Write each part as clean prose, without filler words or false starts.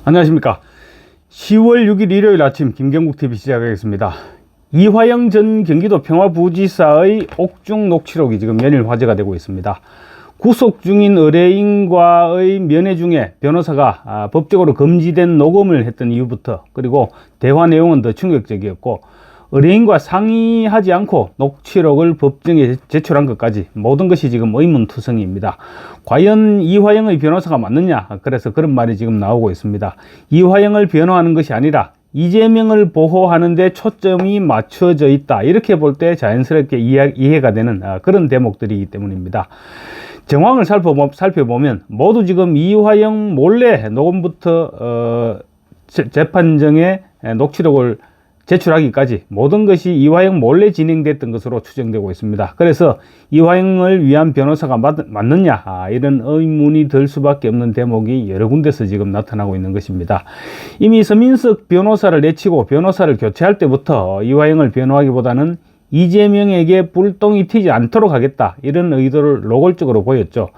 안녕하십니까. 10월 6일 일요일 아침 김경국TV 시작하겠습니다. 이화영 전 경기도 평화부지사의 옥중 녹취록이 지금 연일 화제가 되고 있습니다. 구속 중인 의뢰인과의 면회 중에 변호사가 법적으로 금지된 녹음을 했던 이유부터, 그리고 대화 내용은 더 충격적이었고, 의뢰인과 상의하지 않고 녹취록을 법정에 제출한 것까지 모든 것이 지금 의문투성이입니다. 과연 이화영의 변호사가 맞느냐? 그래서 그런 말이 지금 나오고 있습니다. 이화영을 변호하는 것이 아니라 이재명을 보호하는 데 초점이 맞춰져 있다, 이렇게 볼 때 자연스럽게 이해가 되는 그런 대목들이기 때문입니다. 정황을 살펴보면 모두 지금 이화영 몰래 녹음부터 재판정에 녹취록을 제출하기까지 모든 것이 이화영 몰래 진행됐던 것으로 추정되고 있습니다. 그래서 이화영을 위한 변호사가 맞느냐, 이런 의문이 들 수밖에 없는 대목이 여러 군데서 지금 나타나고 있는 것입니다. 이미 서민석 변호사를 내치고 변호사를 교체할 때부터 이화영을 변호하기보다는 이재명에게 불똥이 튀지 않도록 하겠다, 이런 의도를 노골적으로 보였죠.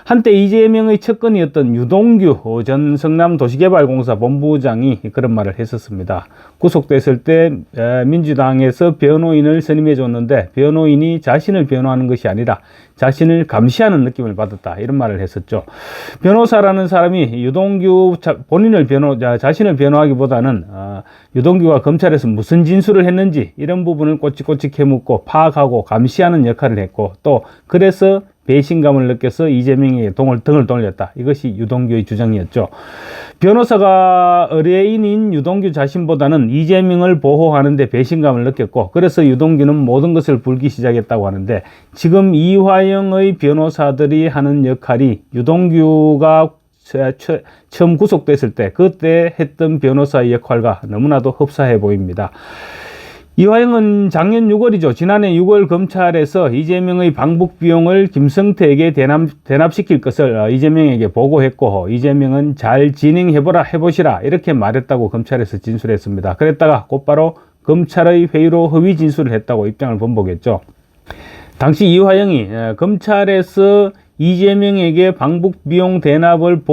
한때 이재명의 측근이었던 유동규 전 성남도시개발공사 본부장이 그런 말을 했었습니다. 구속됐을 때 민주당에서 변호인을 선임해 줬는데 변호인이 자신을 변호하는 것이 아니라 자신을 감시하는 느낌을 받았다, 이런 말을 했었죠. 변호사라는 사람이 유동규 자신을 변호하기보다는 유동규가 검찰에서 무슨 진술을 했는지 이런 부분을 꼬치꼬치 캐묻고 파악하고 감시하는 역할을 했고, 또 그래서 배신감을 느껴서 이재명에게 등을 돌렸다, 이것이 유동규의 주장이었죠. 변호사가 의뢰인인 유동규 자신보다는 이재명을 보호하는 데 배신감을 느꼈고, 그래서 유동규는 모든 것을 불기 시작했다고 하는데, 지금 이화영의 변호사들이 하는 역할이 유동규가 처음 구속됐을 때 그때 했던 변호사의 역할과 너무나도 흡사해 보입니다. 이화영은 작년 6월이죠. 지난해 6월 검찰에서 이재명의 방북 비용을 김성태에게 대납시킬 것을 이재명에게 보고했고, 이재명은 잘 해보시라, 이렇게 말했다고 검찰에서 진술했습니다. 그랬다가 곧바로 검찰의 회의로 허위 진술을 했다고 입장을 번복했죠. 당시 이화영이 검찰에서 이재명에게 방북 비용 대납을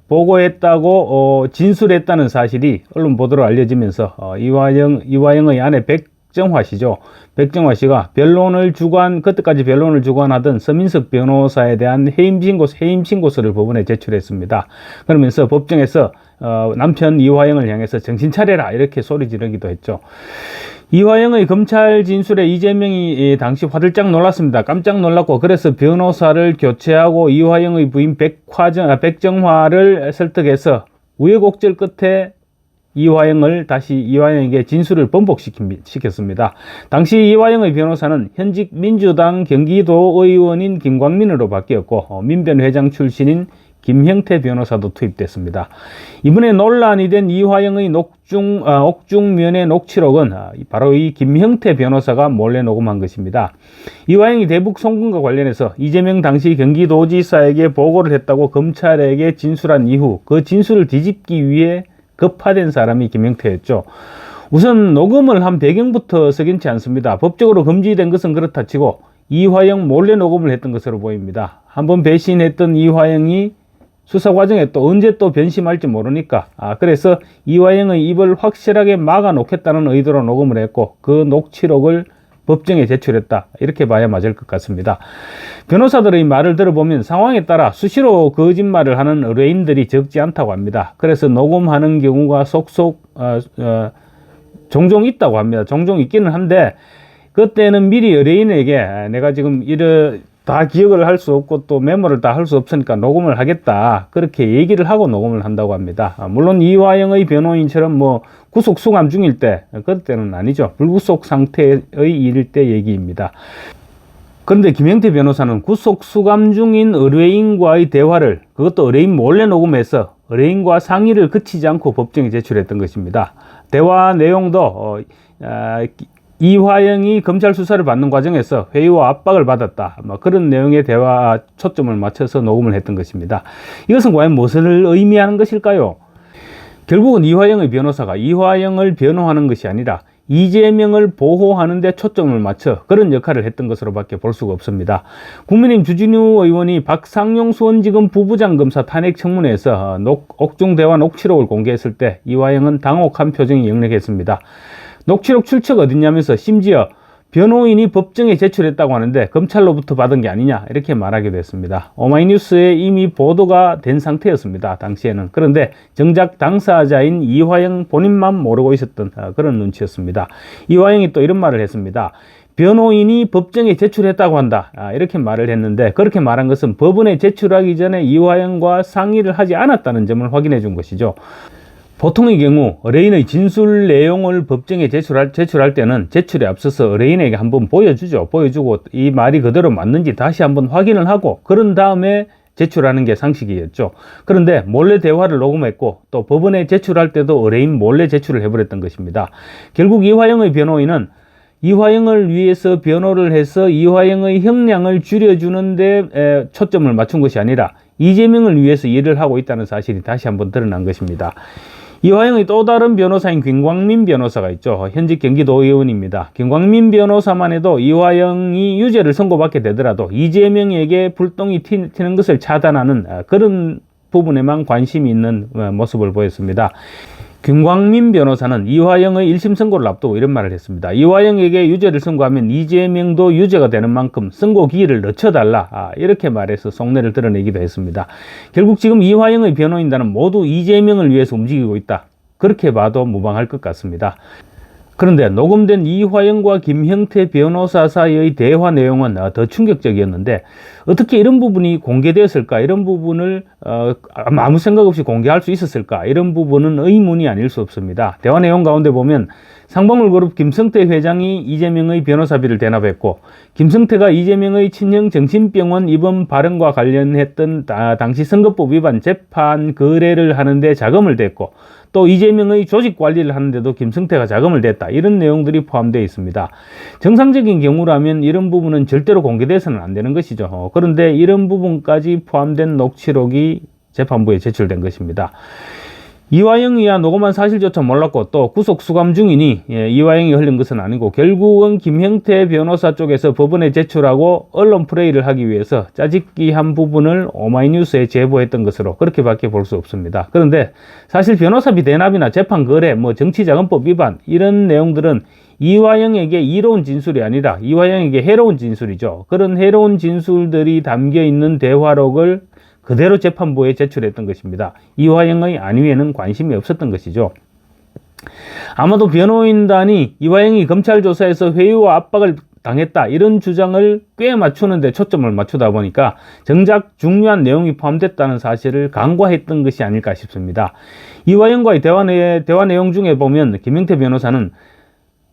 보고했다고 진술했다는 사실이 언론 보도로 알려지면서 이화영의 아내 백정화 씨죠. 백정화 씨가 그때까지 변론을 주관하던 서민석 변호사에 대한 해임 신고서를 법원에 제출했습니다. 그러면서 법정에서 남편 이화영을 향해서 정신 차려라, 이렇게 소리 지르기도 했죠. 이화영의 검찰 진술에 이재명이 당시 화들짝 놀랐습니다. 깜짝 놀랐고, 그래서 변호사를 교체하고 이화영의 부인 백정화를 설득해서 우여곡절 끝에 이화영에게 진술을 번복시켰습니다. 당시 이화영의 변호사는 현직 민주당 경기도 의원인 김광민으로 바뀌었고, 민변회장 출신인 김형태 변호사도 투입됐습니다. 이번에 논란이 된 이화영의 옥중면회 녹취록은 바로 이 김형태 변호사가 몰래 녹음한 것입니다. 이화영이 대북 송금과 관련해서 이재명 당시 경기도지사에게 보고를 했다고 검찰에게 진술한 이후 그 진술을 뒤집기 위해 급파된 사람이 김형태였죠. 우선 녹음을 한 배경부터 석연치 않습니다. 법적으로 금지된 것은 그렇다 치고 이화영 몰래 녹음을 했던 것으로 보입니다. 한번 배신했던 이화영이 수사 과정에 또 언제 또 변심할지 모르니까 그래서 이화영의 입을 확실하게 막아 놓겠다는 의도로 녹음을 했고, 그 녹취록을 법정에 제출했다, 이렇게 봐야 맞을 것 같습니다. 변호사들의 말을 들어보면 상황에 따라 수시로 거짓말을 하는 의뢰인들이 적지 않다고 합니다. 그래서 녹음하는 경우가 종종 있다고 합니다. 종종 있기는 한데, 그때는 미리 의뢰인에게 내가 지금 다 기억을 할 수 없고 또 메모를 다 할 수 없으니까 녹음을 하겠다, 그렇게 얘기를 하고 녹음을 한다고 합니다. 물론 이화영의 변호인처럼 구속 수감 중일 때, 그때는 아니죠. 불구속 상태의 일일 때 얘기입니다. 그런데 김형태 변호사는 구속 수감 중인 의뢰인과의 대화를, 그것도 의뢰인 몰래 녹음해서 의뢰인과 상의를 거치지 않고 법정에 제출했던 것입니다. 대화 내용도 이화영이 검찰 수사를 받는 과정에서 회유와 압박을 받았다, 그런 내용의 대화 초점을 맞춰서 녹음을 했던 것입니다. 이것은 과연 무엇을 의미하는 것일까요? 결국은 이화영의 변호사가 이화영을 변호하는 것이 아니라 이재명을 보호하는 데 초점을 맞춰 그런 역할을 했던 것으로밖에 볼 수가 없습니다. 국민의힘 주진우 의원이 박상용 수원지검 부부장 검사 탄핵 청문회에서 옥중 대화 녹취록을 공개했을 때 이화영은 당혹한 표정이 역력했습니다. 녹취록 출처가 어딨냐면서 심지어 변호인이 법정에 제출했다고 하는데 검찰로부터 받은 게 아니냐 이렇게 말하기도 했습니다. 오마이뉴스에 이미 보도가 된 상태였습니다. 당시에는. 그런데 정작 당사자인 이화영 본인만 모르고 있었던 그런 눈치였습니다. 이화영이 또 이런 말을 했습니다. 변호인이 법정에 제출했다고 한다 이렇게 말을 했는데 그렇게 말한 것은 법원에 제출하기 전에 이화영과 상의를 하지 않았다는 점을 확인해 준 것이죠. 보통의 경우 의뢰인의 진술 내용을 법정에 제출할 때는 제출에 앞서서 의뢰인에게 한번 보여주죠. 보여주고 이 말이 그대로 맞는지 다시 한번 확인을 하고 그런 다음에 제출하는 게 상식이었죠. 그런데 몰래 대화를 녹음했고 또 법원에 제출할 때도 의뢰인 몰래 제출을 해버렸던 것입니다. 결국 이화영의 변호인은 이화영을 위해서 변호를 해서 이화영의 형량을 줄여주는데 초점을 맞춘 것이 아니라 이재명을 위해서 일을 하고 있다는 사실이 다시 한번 드러난 것입니다. 이화영의 또 다른 변호사인 김광민 변호사가 있죠. 현직 경기도 의원입니다. 김광민 변호사만 해도 이화영이 유죄를 선고받게 되더라도 이재명에게 불똥이 튀는 것을 차단하는 그런 부분에만 관심이 있는 모습을 보였습니다. 김광민 변호사는 이화영의 1심 선고를 앞두고 이런 말을 했습니다. 이화영에게 유죄를 선고하면 이재명도 유죄가 되는 만큼 선고 기일을 늦춰달라 이렇게 말해서 속내를 드러내기도 했습니다. 결국 지금 이화영의 변호인단은 모두 이재명을 위해서 움직이고 있다. 그렇게 봐도 무방할 것 같습니다. 그런데 녹음된 이화영과 김형태 변호사 사이의 대화 내용은 더 충격적이었는데 어떻게 이런 부분이 공개되었을까? 이런 부분을 아무 생각 없이 공개할 수 있었을까? 이런 부분은 의문이 아닐 수 없습니다. 대화 내용 가운데 보면 상봉을 그룹 김성태 회장이 이재명의 변호사비를 대납했고 김성태가 이재명의 친형 정신병원 입원 발언과 관련했던 당시 선거법 위반 재판 거래를 하는데 자금을 댔고 또 이재명의 조직 관리를 하는데도 김성태가 자금을 댔다. 이런 내용들이 포함되어 있습니다. 정상적인 경우라면 이런 부분은 절대로 공개돼서는 안 되는 것이죠. 그런데 이런 부분까지 포함된 녹취록이 재판부에 제출된 것입니다. 이화영이야 녹음한 사실조차 몰랐고 또 구속 수감 중이니 이화영이 흘린 것은 아니고 결국은 김형태 변호사 쪽에서 법원에 제출하고 언론 플레이를 하기 위해서 짜집기한 부분을 오마이뉴스에 제보했던 것으로 그렇게밖에 볼 수 없습니다. 그런데 사실 변호사비 대납이나 재판 거래, 정치자금법 위반 이런 내용들은 이화영에게 이로운 진술이 아니라 이화영에게 해로운 진술이죠. 그런 해로운 진술들이 담겨 있는 대화록을 그대로 재판부에 제출했던 것입니다. 이화영의 안위에는 관심이 없었던 것이죠. 아마도 변호인단이 이화영이 검찰 조사에서 회유와 압박을 당했다 이런 주장을 꽤 맞추는 데 초점을 맞추다 보니까 정작 중요한 내용이 포함됐다는 사실을 간과했던 것이 아닐까 싶습니다. 이화영과의 대화 내용 중에 보면 김형태 변호사는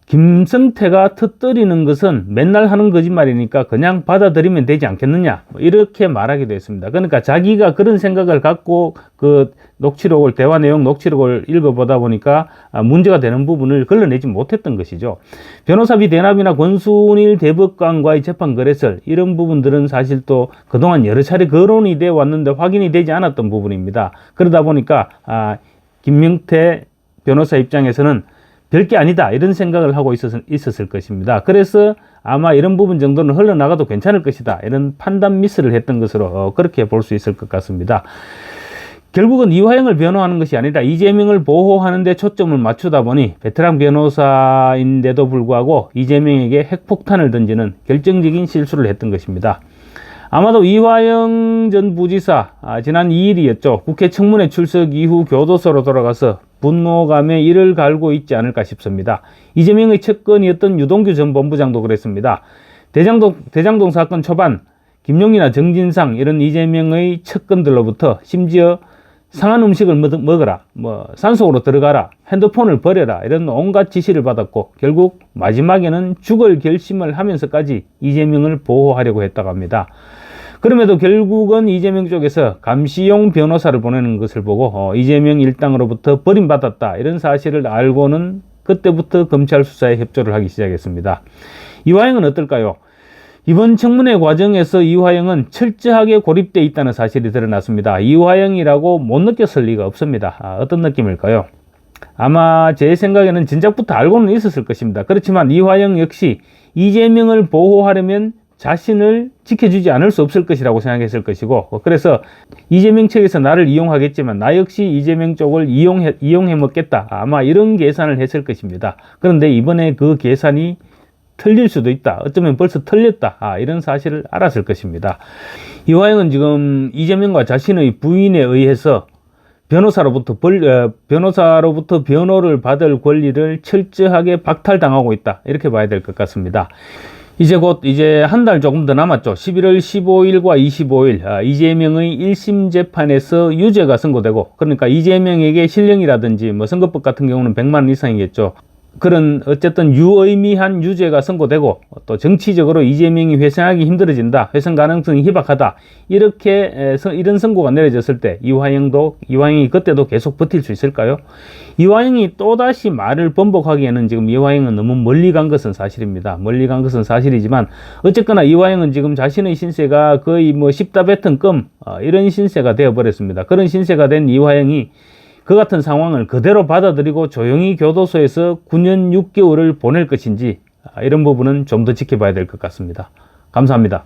김성태가 터뜨리는 것은 맨날 하는 거짓말이니까 그냥 받아들이면 되지 않겠느냐 이렇게 말하기도 했습니다. 그러니까 자기가 그런 생각을 갖고 그 대화 내용 녹취록을 읽어보다 보니까 문제가 되는 부분을 걸러내지 못했던 것이죠. 변호사비 대납이나 권순일 대법관과의 재판 거래설 이런 부분들은 사실 또 그동안 여러 차례 거론이 되어 왔는데 확인이 되지 않았던 부분입니다. 그러다 보니까 김명태 변호사 입장에서는 별게 아니다 이런 생각을 하고 있었을 것입니다. 그래서 아마 이런 부분 정도는 흘러나가도 괜찮을 것이다 이런 판단 미스를 했던 것으로 그렇게 볼 수 있을 것 같습니다. 결국은 이화영을 변호하는 것이 아니라 이재명을 보호하는 데 초점을 맞추다 보니 베테랑 변호사인데도 불구하고 이재명에게 핵폭탄을 던지는 결정적인 실수를 했던 것입니다. 아마도 이화영 전 부지사 지난 2일이었죠. 국회 청문회 출석 이후 교도소로 돌아가서 분노감에 이를 갈고 있지 않을까 싶습니다. 이재명의 측근이었던 유동규 전 본부장도 그랬습니다. 대장동 사건 초반 김용이나 정진상 이런 이재명의 측근들로부터 심지어 상한 음식을 먹어라, 산속으로 들어가라, 핸드폰을 버려라 이런 온갖 지시를 받았고 결국 마지막에는 죽을 결심을 하면서까지 이재명을 보호하려고 했다고 합니다. 그럼에도 결국은 이재명 쪽에서 감시용 변호사를 보내는 것을 보고 이재명 일당으로부터 버림받았다 이런 사실을 알고는 그때부터 검찰 수사에 협조를 하기 시작했습니다. 이화영은 어떨까요? 이번 청문회 과정에서 이화영은 철저하게 고립되어 있다는 사실이 드러났습니다. 이화영이라고 못 느꼈을 리가 없습니다. 어떤 느낌일까요? 아마 제 생각에는 진작부터 알고는 있었을 것입니다. 그렇지만 이화영 역시 이재명을 보호하려면 자신을 지켜주지 않을 수 없을 것이라고 생각했을 것이고, 그래서 이재명 측에서 나를 이용하겠지만 나 역시 이재명 쪽을 이용해 먹겠다, 아마 이런 계산을 했을 것입니다. 그런데 이번에 그 계산이 틀릴 수도 있다, 어쩌면 벌써 틀렸다, 이런 사실을 알았을 것입니다. 이화영은 지금 이재명과 자신의 부인에 의해서 변호사로부터 변호를 받을 권리를 철저하게 박탈당하고 있다, 이렇게 봐야 될 것 같습니다. 이제 한 달 조금 더 남았죠. 11월 15일과 25일 이재명의 1심 재판에서 유죄가 선고되고, 그러니까 이재명에게 실형이라든지 뭐 선거법 같은 경우는 100만 원 이상이겠죠. 그런 어쨌든 유의미한 유죄가 선고되고, 또 정치적으로 이재명이 회생하기 힘들어진다, 회생 가능성이 희박하다, 이런 선고가 내려졌을 때 이화영이 그때도 계속 버틸 수 있을까요? 이화영이 또다시 말을 번복하기에는 지금 이화영은 너무 멀리 간 것은 사실입니다. 멀리 간 것은 사실이지만 어쨌거나 이화영은 지금 자신의 신세가 거의 뭐 씹다 뱉은 껌, 이런 신세가 되어버렸습니다. 그런 신세가 된 이화영이 그 같은 상황을 그대로 받아들이고 조용히 교도소에서 9년 6개월을 보낼 것인지, 이런 부분은 좀 더 지켜봐야 될 것 같습니다. 감사합니다.